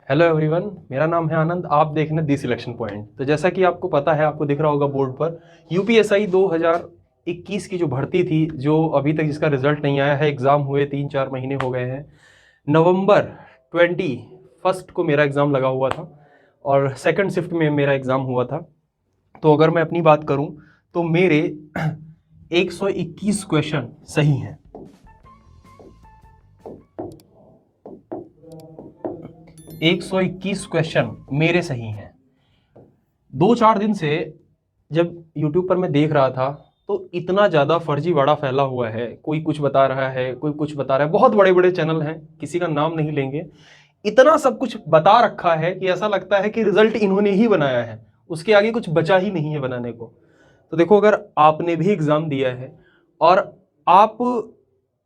Hello everyone, मेरा नाम है आनंद। आप देख रहे हैं दी सिलेक्शन पॉइंट। तो जैसा कि आपको पता है, आपको दिख रहा होगा बोर्ड पर, यूपीएसआई 2021 की जो भर्ती थी, जो अभी तक जिसका रिजल्ट नहीं आया है, एग्ज़ाम हुए 3-4 महीने हो गए हैं। नवंबर 21 को मेरा एग्ज़ाम लगा हुआ था और सेकंड शिफ्ट में मेरा एग्ज़ाम हुआ था। तो अगर मैं अपनी बात करूं तो मेरे 121 क्वेश्चन सही हैं। 121 क्वेश्चन मेरे सही हैं। 2-4 दिन से जब यूट्यूब पर मैं देख रहा था तो इतना ज़्यादा फर्जीवाड़ा फैला हुआ है। कोई कुछ बता रहा है, कोई कुछ बता रहा है। बहुत बड़े बड़े चैनल हैं, किसी का नाम नहीं लेंगे। इतना सब कुछ बता रखा है कि ऐसा लगता है कि रिजल्ट इन्होंने ही बनाया है, उसके आगे कुछ बचा ही नहीं है बनाने को। तो देखो, अगर आपने भी एग्जाम दिया है और आप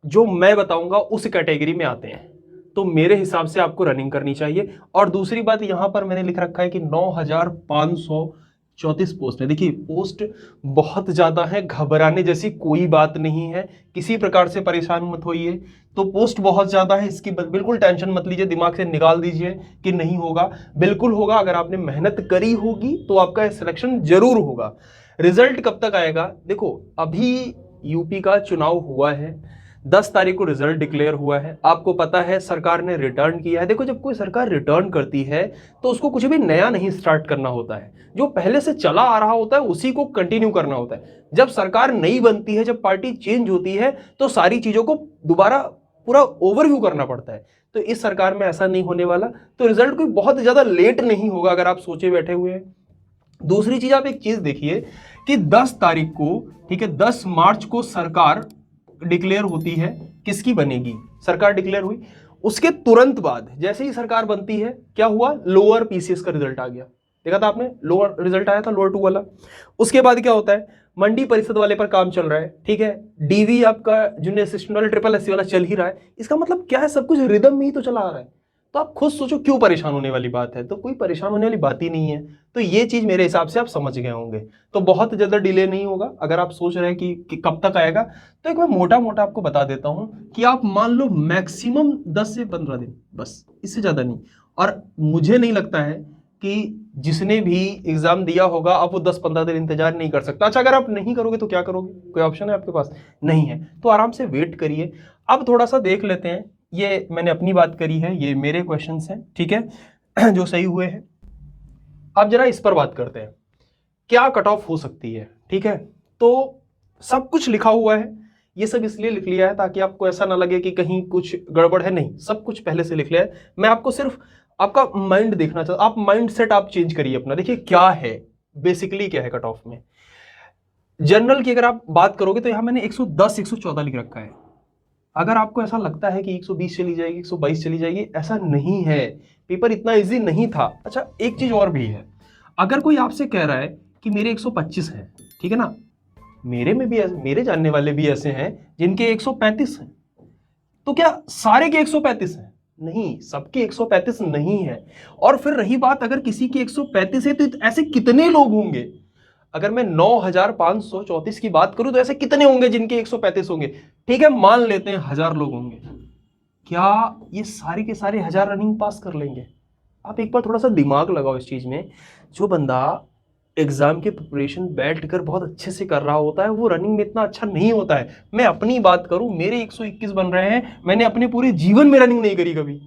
जो मैं बताऊंगा उस कैटेगरी में आते हैं, तो मेरे हिसाब से आपको रनिंग करनी चाहिए। और दूसरी बात, यहां पर मैंने लिख रखा है कि 9,534 पोस्ट है। देखिए, पोस्ट बहुत ज्यादा है, घबराने जैसी कोई बात नहीं है, किसी प्रकार से परेशान मत होइए। तो पोस्ट बहुत ज्यादा है, इसकी बिल्कुल टेंशन मत लीजिए, दिमाग से निकाल दीजिए कि नहीं होगा। बिल्कुल होगा, अगर आपने मेहनत करी होगी तो आपका सिलेक्शन जरूर होगा। रिजल्ट कब तक आएगा? देखो, अभी यूपी का चुनाव हुआ है, 10 तारीख को रिजल्ट डिक्लेयर हुआ है। आपको पता है सरकार ने रिटर्न किया है। देखो, जब कोई सरकार रिटर्न करती है तो उसको कुछ भी नया नहीं स्टार्ट करना होता है, जो पहले से चला आ रहा होता है उसी को कंटिन्यू करना होता है। जब सरकार नई बनती है, जब पार्टी चेंज होती है, तो सारी चीजों को दोबारा पूरा ओवरव्यू करना पड़ता है। तो इस सरकार में ऐसा नहीं होने वाला। तो रिजल्ट कोई बहुत ज्यादा लेट नहीं होगा, अगर आप सोचे बैठे हुए हैं। दूसरी चीज, आप एक चीज देखिए कि 10 तारीख को, ठीक है, 10 मार्च को सरकार डिक्लेयर होती है। किसकी बनेगी? सरकार डिक्लेयर हुई, उसके तुरंत बाद जैसे ही सरकार बनती है, क्या हुआ? लोअर पीसीएस का रिजल्ट आ गया। देखा था आपने, लोअर रिजल्ट आया था, लोअर 2 वाला। उसके बाद क्या होता है? मंडी परिषद वाले पर काम चल रहा है, ठीक है। डीवी आपका जूनियर असिस्टेंट वाला, ट्रिपल एससी वाला चल ही रहा है। इसका मतलब क्या है? सब कुछ रिदम में ही तो चला आ रहा है। तो आप खुद सोचो, क्यों परेशान होने वाली बात है? तो कोई परेशान होने वाली बात ही नहीं है। तो ये चीज मेरे हिसाब से आप समझ गए होंगे। तो बहुत ज्यादा डिले नहीं होगा। अगर आप सोच रहे हैं कि कब तक आएगा, तो एक मैं मोटा मोटा आपको बता देता हूं कि आप मान लो मैक्सिमम 10 से 15 दिन, बस, इससे ज्यादा नहीं। और मुझे नहीं लगता है कि जिसने भी एग्जाम दिया होगा अब वो 10-15 दिन इंतजार नहीं कर सकता। अच्छा, अगर आप नहीं करोगे तो क्या करोगे? कोई ऑप्शन है आपके पास? नहीं है। तो आराम से वेट करिए। अब थोड़ा सा देख लेते हैं। ये मैंने अपनी बात करी है, ये मेरे क्वेश्चंस हैं, ठीक है, जो सही हुए हैं। अब जरा इस पर बात करते हैं, क्या कट ऑफ हो सकती है, ठीक है। तो सब कुछ लिखा हुआ है। ये सब इसलिए लिख लिया है ताकि आपको ऐसा ना लगे कि कहीं कुछ गड़बड़ है। नहीं, सब कुछ पहले से लिख लिया है। मैं आपको सिर्फ आपका माइंड देखना चाहता हूं। आप माइंड सेट आप चेंज करिए अपना। देखिए क्या है, बेसिकली क्या है कट ऑफ में। जनरल की अगर आप बात करोगे तो यहां मैंने 110 114 लिख रखा है। अगर आपको ऐसा लगता है कि 120 चली जाएगी, 122 चली जाएगी, ऐसा नहीं है। पेपर इतना इजी नहीं था। अच्छा, एक चीज और भी है। अगर कोई आपसे कह रहा है कि मेरे 125 है, ठीक है ना, मेरे में भी मेरे जानने वाले भी ऐसे हैं जिनके 135 हैं। तो क्या सारे के 135 हैं? नहीं, सबके 135 नहीं है। और फिर रही बात, अगर किसी की 135 है तो ऐसे कितने लोग होंगे? अगर मैं 9,534 की बात करूं तो ऐसे कितने होंगे जिनके 135 होंगे? ठीक है, मान लेते हैं 1000 लोग होंगे। क्या ये सारे के सारे 1000 रनिंग पास कर लेंगे? आप एक बार थोड़ा सा दिमाग लगाओ इस चीज में। जो बंदा एग्जाम की प्रिपरेशन बैठकर बहुत अच्छे से कर रहा होता है, वो रनिंग में इतना अच्छा नहीं होता है। मैं अपनी बात करूं, मेरे 121 बन रहे हैं। मैंने अपने पूरे जीवन में रनिंग नहीं करी कभी,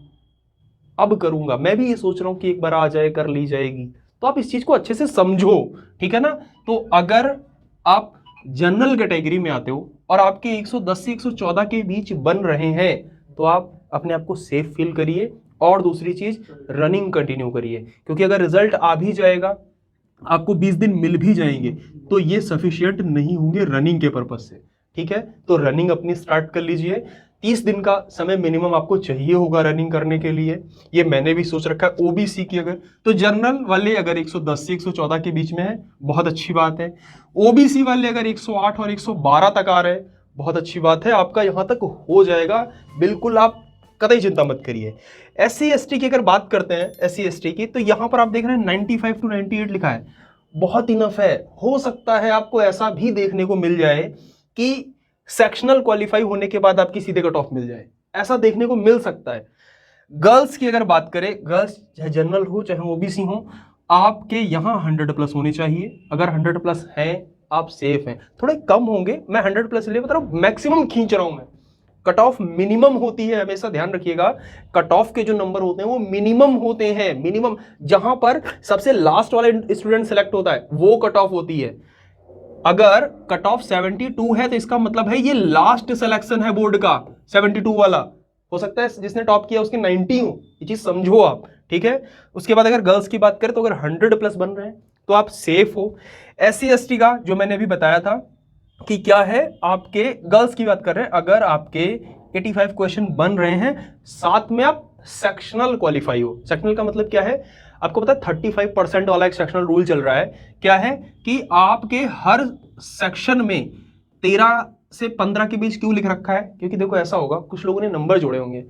अब करूंगा। मैं भी ये सोच रहा हूं कि एक बार आ जाए, कर ली जाएगी। तो आप इस चीज को अच्छे से समझो, ठीक है ना। तो अगर आप जनरल कैटेगरी में आते हो और आपके 110 से 114 के बीच बन रहे हैं, तो आप अपने आप को सेफ फील करिए। और दूसरी चीज, रनिंग कंटिन्यू करिए, क्योंकि अगर रिजल्ट आ भी जाएगा, आपको 20 दिन मिल भी जाएंगे, तो ये सफिशियंट नहीं होंगे रनिंग के पर्पज से, ठीक है। तो रनिंग अपनी स्टार्ट कर लीजिए। 30 दिन का समय मिनिमम आपको चाहिए होगा रनिंग करने के लिए। ये मैंने भी सोच रखा है। ओबीसी की अगर, तो जनरल वाले अगर 110 से 114 के बीच में है, बहुत अच्छी बात है। ओबीसी वाले अगर 108 और 112 तक आ रहे हैं, बहुत अच्छी बात है, आपका यहां तक हो जाएगा। बिल्कुल आप कतई चिंता मत करिए। एससी एसटी की अगर बात करते हैं, एससी एसटी की, तो यहां पर आप देख रहे हैं 95 to 98 लिखा है, बहुत इनफ है। हो सकता है आपको ऐसा भी देखने को मिल जाए कि सेक्शनल क्वालिफाई होने के बाद आपकी सीधे कट ऑफ मिल जाए, ऐसा देखने को मिल सकता है। गर्ल्स की अगर बात करें, गर्ल्स चाहे जनरल हो चाहे ओबीसी हो, आपके यहाँ 100+ होने चाहिए। अगर 100+ है आप सेफ हैं। थोड़े कम होंगे, मैं 100+ ले बता रहा हूँ, मैक्सिमम खींच रहा हूं मैं। कट ऑफ मिनिमम होती है, हमेशा ध्यान रखिएगा, कट ऑफ के जो नंबर होते हैं वो मिनिमम होते हैं। मिनिमम जहां पर सबसे लास्ट वाला स्टूडेंट सेलेक्ट होता है वो कट ऑफ होती है। अगर कट ऑफ 72 है तो इसका मतलब है ये लास्ट सिलेक्शन है बोर्ड का, 72 वाला। हो सकता है जिसने टॉप किया उसके 90 हो, ये चीज समझो आप, ठीक है। उसके बाद अगर गर्ल्स की बात करें तो अगर 100+ बन रहे हैं तो आप सेफ हो। SC ST का जो मैंने अभी बताया था कि क्या है, आपके गर्ल्स की बात कर रहे हैं, अगर आपके 85 क्वेश्चन बन रहे हैं, साथ में आप सेक्शनल क्वालिफाई हो। सेक्शनल का मतलब क्या है, आपको पता है 35% वाला एक सेक्शनल रूल चल रहा है। क्या है कि आपके हर सेक्शन में 13 से 15 के बीच क्यों लिख रखा है, क्योंकि देखो ऐसा होगा, कुछ लोगों ने नंबर जोड़े होंगे,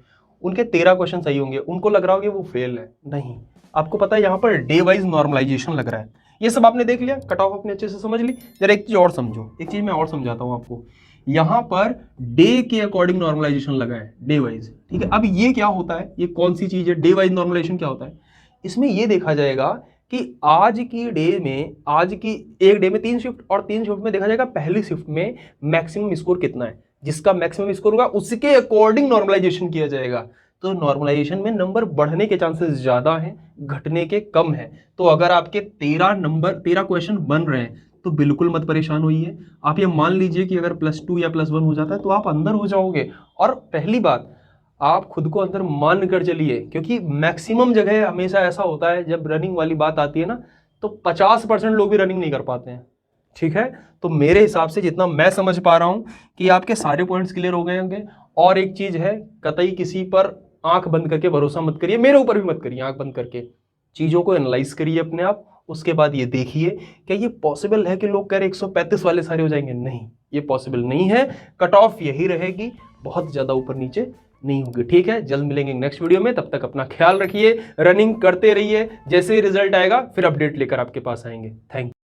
उनके 13 क्वेश्चन सही होंगे, उनको लग रहा होगा वो फेल है। नहीं, आपको पता है यहां पर डे वाइज नॉर्मलाइजेशन लग रहा है। ये सब आपने देख लिया, कट ऑफ अपने अच्छे से समझ ली। जरा एक चीज और समझो, एक चीज मैं और समझाता हूं आपको। यहां पर डे के अकॉर्डिंग नॉर्मलाइजेशन लगा है, डे वाइज, ठीक है। अब ये क्या होता है, ये कौन सी चीज है, डे वाइज नॉर्मलाइजेशन क्या होता है? इसमें ये देखा जाएगा कि आज की डे में, आज की एक डे में 3 शिफ्ट, और 3 शिफ्ट में देखा जाएगा पहली शिफ्ट में मैक्सिमम स्कोर कितना है, जिसका मैक्सिमम स्कोर होगा उसके अकॉर्डिंग नॉर्मलाइजेशन किया जाएगा। तो नॉर्मलाइजेशन में नंबर बढ़ने के चांसेस ज्यादा हैं, घटने के कम है। तो अगर आपके 13 क्वेश्चन बन रहे हैं तो बिल्कुल मत परेशान होइए। आप ये मान लीजिए कि अगर +2 या +1 हो जाता है तो आप अंदर हो जाओगे। और पहली बात, आप खुद को अंदर मान कर चलिए, क्योंकि मैक्सिमम जगह हमेशा ऐसा होता है जब रनिंग वाली बात आती है ना, तो 50% लोग भी रनिंग नहीं कर पाते हैं, ठीक है। तो मेरे हिसाब से जितना मैं समझ पा रहा हूं कि आपके सारे पॉइंट्स क्लियर हो गए होंगे। और एक चीज है, कतई किसी पर आंख बंद करके भरोसा मत करिए, मेरे ऊपर भी मत करिए आंख बंद करके, चीजों को एनालाइज करिए अपने आप। उसके बाद ये देखिए क्या ये पॉसिबल है कि लोग कह रहे 135 वाले सारे हो जाएंगे, नहीं, ये पॉसिबल नहीं है। कट ऑफ यही रहेगी, बहुत ज्यादा ऊपर नीचे नहीं होगी, ठीक है। जल्द मिलेंगे नेक्स्ट वीडियो में, तब तक अपना ख्याल रखिए, रनिंग करते रहिए, जैसे ही रिजल्ट आएगा फिर अपडेट लेकर आपके पास आएंगे। Thank you.